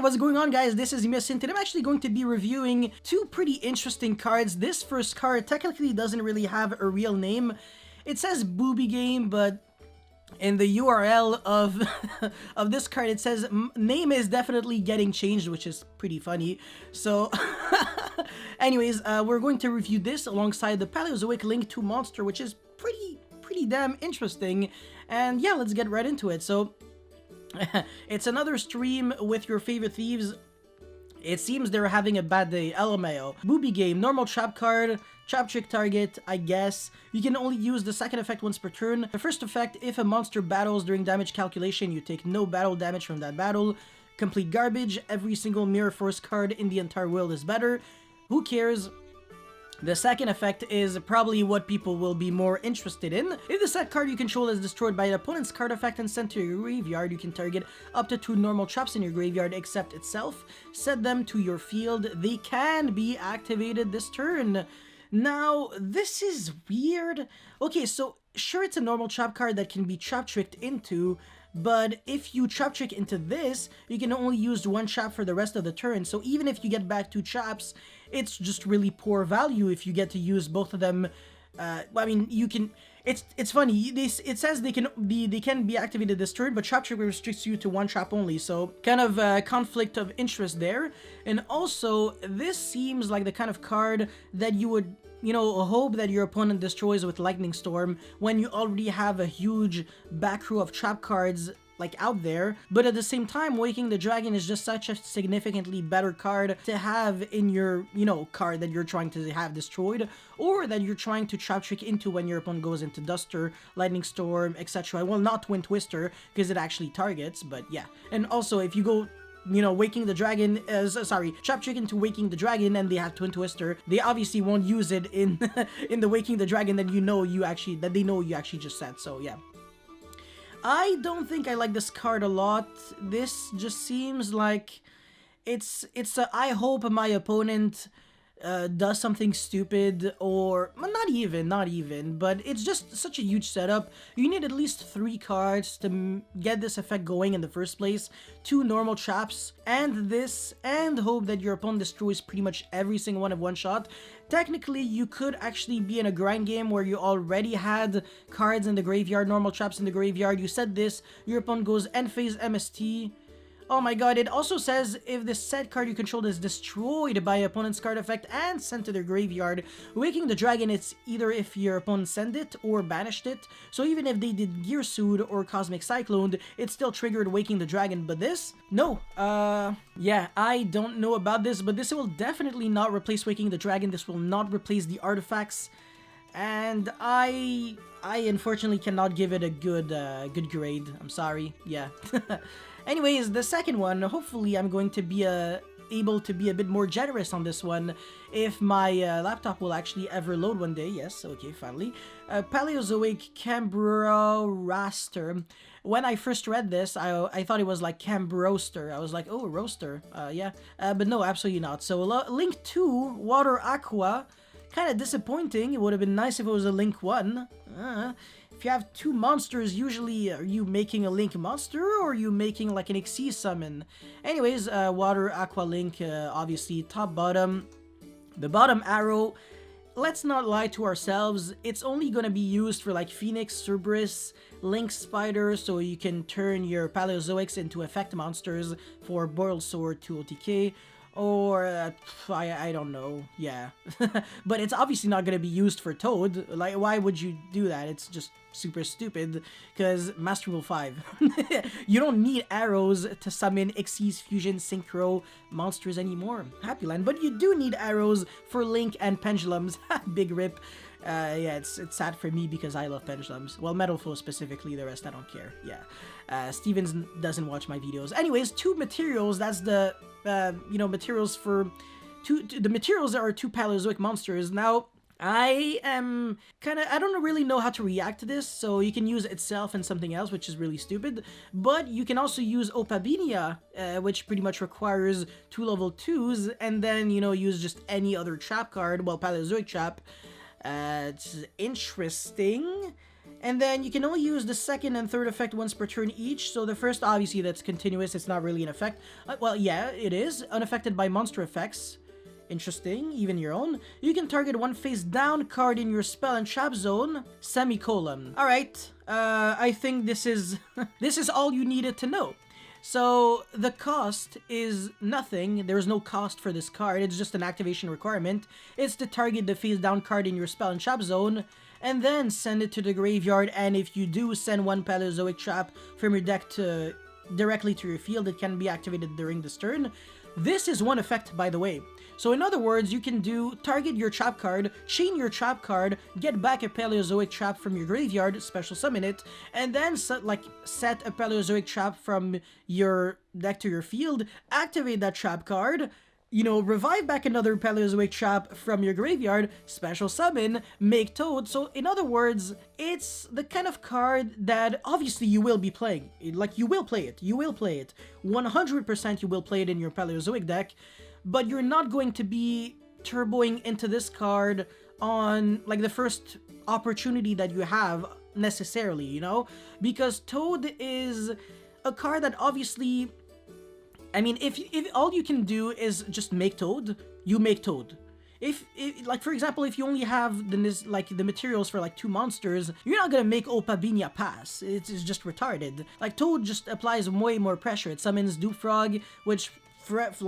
what's going on, guys? This is Miss and I'm actually going to be reviewing two pretty interesting cards. This first card technically doesn't really have a real name. It says Booby Game, but in the URL of of this card it says name is definitely getting changed, which is pretty funny. So anyways, we're going to review this alongside the Paleozoic Link 2 monster, which is pretty damn interesting. And yeah, let's get right into it. So it's another stream with your favorite thieves. It seems they're having a bad day, LMAO. Booby Game, normal trap card, trap trick target, I guess. You can only use the second effect once per turn. The first effect, if a monster battles during damage calculation, you take no battle damage from that battle. Complete garbage, every single Mirror Force card in the entire world is better. Who cares? The second effect is probably what people will be more interested in. If the set card you control is destroyed by an opponent's card effect and sent to your graveyard, you can target up to 2 normal traps in your graveyard except itself. Set them to your field. They can be activated this turn. Now, this is weird. Okay, so sure, it's a normal trap card that can be trap tricked into, but if you trap trick into this, you can only use one trap for the rest of the turn. So even if you get back 2 traps, it's just really poor value if you get to use both of them. I mean, you can. It's funny. It says they can be activated this turn, but trap trick restricts you to 1 trap only. So kind of conflict of interest there. And also, this seems like the kind of card that you would, you know, hope that your opponent destroys with Lightning Storm when you already have a huge back row of trap cards like out there. But at the same time, Waking the Dragon is just such a significantly better card to have in your, you know, card that you're trying to have destroyed, or that you're trying to trap trick into when your opponent goes into Duster, Lightning Storm, etc. Well, not Twin Twister, because it actually targets, but yeah. And also, if you go, you know, Waking the Dragon, trap trick into Waking the Dragon and they have Twin Twister, they obviously won't use it in in the Waking the Dragon that they know you actually just said. So yeah, I don't think I like this card a lot. This just seems like I hope my opponent does something stupid, or well, not even, but it's just such a huge setup. You need at least 3 cards to get this effect going in the first place, 2 normal traps, and this, and hope that your opponent destroys pretty much every single one of one shot. Technically, you could actually be in a grind game where you already had cards in the graveyard, normal traps in the graveyard. You said this, your opponent goes end phase MST. Oh my god, it also says if the set card you control is destroyed by opponent's card effect and sent to their graveyard. Waking the Dragon, it's either if your opponent sent it or banished it. So even if they did Gear Suit or Cosmic Cyclone, it still triggered Waking the Dragon. But this? No. Yeah, I don't know about this, but this will definitely not replace Waking the Dragon. This will not replace the artifacts. And I unfortunately cannot give it a good grade. I'm sorry. Yeah. Anyways, the second one, hopefully I'm going to be able to be a bit more generous on this one if my laptop will actually ever load one day. Yes, okay, finally. Paleozoic Cambroaster. When I first read this, I thought it was like Cambroaster. I was like, oh, roaster. Yeah. But no, absolutely not. So Link 2, Water Aqua. Kind of disappointing. It would have been nice if it was a Link 1. If you have 2 monsters, usually are you making a Link monster or are you making like an Xyz summon? Anyways, Water Aqua Link, obviously top bottom. The bottom arrow, let's not lie to ourselves, it's only going to be used for like Phoenix, Cerberus, Link Spider, so you can turn your Paleozoics into effect monsters for Boiled Sword to OTK. Or, I don't know, yeah. But it's obviously not going to be used for Toad. Like, why would you do that? It's just super stupid, because Master Rule 5. You don't need arrows to summon Xyz, Fusion, Synchro monsters anymore. Happy Land. But you do need arrows for Link and Pendulums. Big rip. Yeah, it's sad for me because I love Pendulums. Well, Metal Flow specifically, the rest I don't care. Yeah. Stevens doesn't watch my videos. Anyways, 2 materials, that's the, you know, materials for the materials are 2 Paleozoic monsters. Now, I am I don't really know how to react to this, so you can use itself and something else, which is really stupid, but you can also use Opabinia, which pretty much requires 2 level 2s, and then, you know, use just any other trap card, well, Paleozoic trap. It's interesting. And then you can only use the second and third effect once per turn each. So the first, obviously, that's continuous. It's not really an effect. Well, yeah, it is. Unaffected by monster effects. Interesting, even your own. You can target one face down card in your spell and trap zone, semicolon. Alright, I think this is this is all you needed to know. So the cost is nothing. There's no cost for this card. It's just an activation requirement. It's to target the face down card in your spell and trap zone, and then send it to the graveyard. And if you do send one Paleozoic trap from your deck directly to your field, it can be activated during this turn. This is one effect, by the way. So in other words, you can do target your trap card, chain your trap card, get back a Paleozoic trap from your graveyard, special summon it, and then set a Paleozoic trap from your deck to your field, activate that trap card, you know, revive back another Paleozoic trap from your graveyard, special summon, make Toad. So in other words, it's the kind of card that obviously you will be playing. Like, you will play it. You will play it. 100% you will play it in your Paleozoic deck, but you're not going to be turboing into this card on, like, the first opportunity that you have, necessarily, you know? Because Toad is a card that obviously... I mean, if all you can do is just make Toad, you make Toad. If like, for example, if you only have the materials for like 2 monsters, you're not gonna make Opabinia pass. It's just retarded. Like, Toad just applies way more pressure. It summons Doofrog, which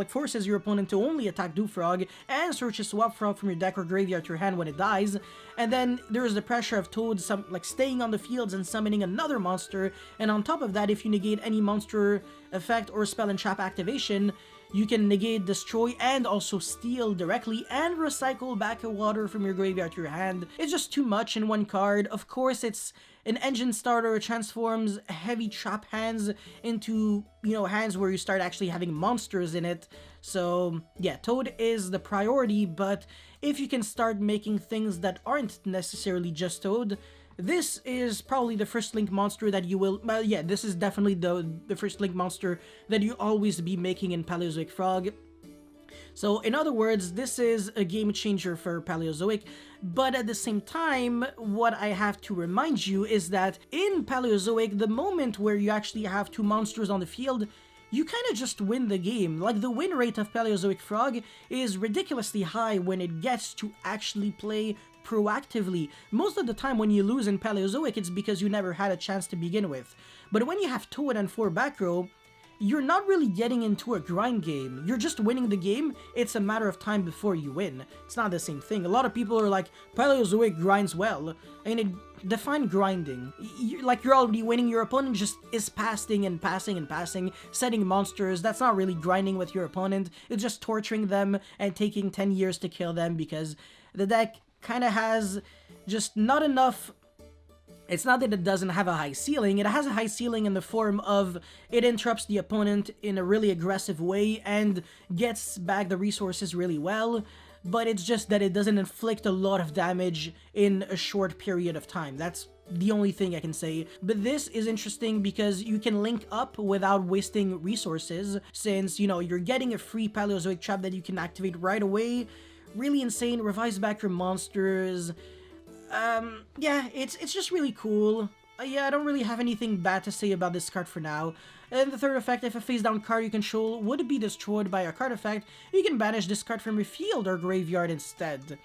forces your opponent to only attack Doofrog, and searches Swap Frog from your deck or graveyard to your hand when it dies. And then there's the pressure of Toad staying on the fields and summoning another monster. And on top of that, if you negate any monster effect or spell and trap activation, you can negate, destroy, and also steal directly, and recycle back a water from your graveyard to your hand. It's just too much in one card. Of course, it's an engine starter. It transforms heavy trap hands into, you know, hands where you start actually having monsters in it. So yeah, Toad is the priority, but if you can start making things that aren't necessarily just Toad, this is probably the first Link monster that you will... yeah, this is definitely the first Link monster that you always be making in Paleozoic Frog. So in other words, this is a game changer for Paleozoic, but at the same time, what I have to remind you is that in Paleozoic, the moment where you actually have 2 monsters on the field, you kind of just win the game. Like, the win rate of Paleozoic Frog is ridiculously high when it gets to actually play proactively. Most of the time when you lose in Paleozoic, it's because you never had a chance to begin with. But when you have Toad and 4 back row, you're not really getting into a grind game. You're just winning the game. It's a matter of time before you win. It's not the same thing. A lot of people are like, Paleozoic grinds well. I mean, define grinding. You're already winning. Your opponent just is passing and passing and passing, setting monsters. That's not really grinding with your opponent. It's just torturing them and taking 10 years to kill them because the deck kind of has just not enough. It's not that it doesn't have a high ceiling, it has a high ceiling in the form of it interrupts the opponent in a really aggressive way and gets back the resources really well, but it's just that it doesn't inflict a lot of damage in a short period of time. That's the only thing I can say. But this is interesting because you can link up without wasting resources, since, you know, you're getting a free Paleozoic trap that you can activate right away. Really insane, revives back your monsters. Yeah, it's just really cool. Yeah, I don't really have anything bad to say about this card for now. And the third effect, if a face-down card you control would be destroyed by a card effect, you can banish this card from your field or graveyard instead.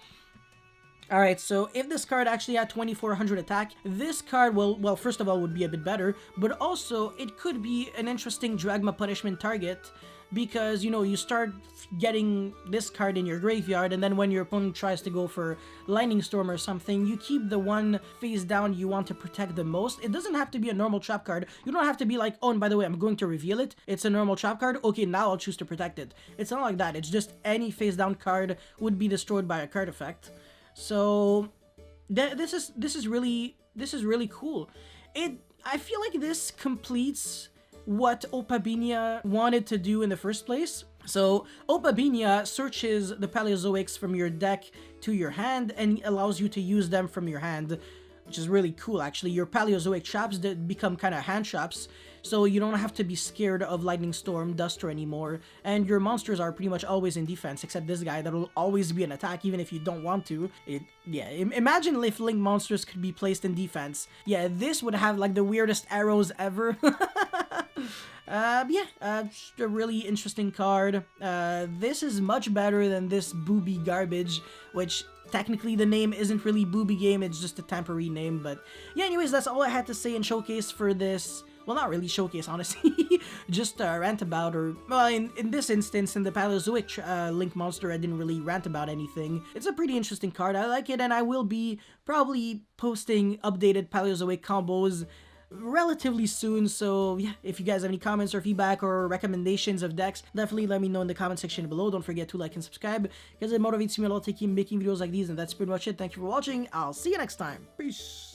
Alright, so if this card actually had 2400 attack, this card will, well, first of all, would be a bit better, but also it could be an interesting Dragma punishment target, because, you know, you start getting this card in your graveyard, and then when your opponent tries to go for Lightning Storm or something, you keep the one face down you want to protect the most. It doesn't have to be a normal trap card. You don't have to be like, oh, and by the way, I'm going to reveal it. It's a normal trap card. Okay, now I'll choose to protect it. It's not like that. It's just any face down card would be destroyed by a card effect. So this is really cool. I feel like this completes what Opabinia wanted to do in the first place. So Opabinia searches the Paleozoics from your deck to your hand and allows you to use them from your hand, which is really cool actually. Your Paleozoic traps that become kind of hand traps. so you don't have to be scared of Lightning Storm, Duster anymore, and your monsters are pretty much always in defense, except this guy that will always be an attack even if you don't want to. Imagine if Link monsters could be placed in defense. Yeah, this would have like the weirdest arrows ever. Just a really interesting card. This is much better than this Booby garbage, which technically the name isn't really Booby Game, it's just a temporary name. But yeah, anyways, that's all I had to say in showcase for this. Well, not really showcase, honestly. Just rant about, or well, in this instance, in the Paleozoic Link monster, I didn't really rant about anything. It's a pretty interesting card. I like it, and I will be probably posting updated Paleozoic combos relatively soon. So yeah, if you guys have any comments or feedback or recommendations of decks, definitely let me know in the comment section below. Don't forget to like and subscribe because it motivates me a lot to keep making videos like these. And that's pretty much it. Thank you for watching. I'll see you next time. Peace.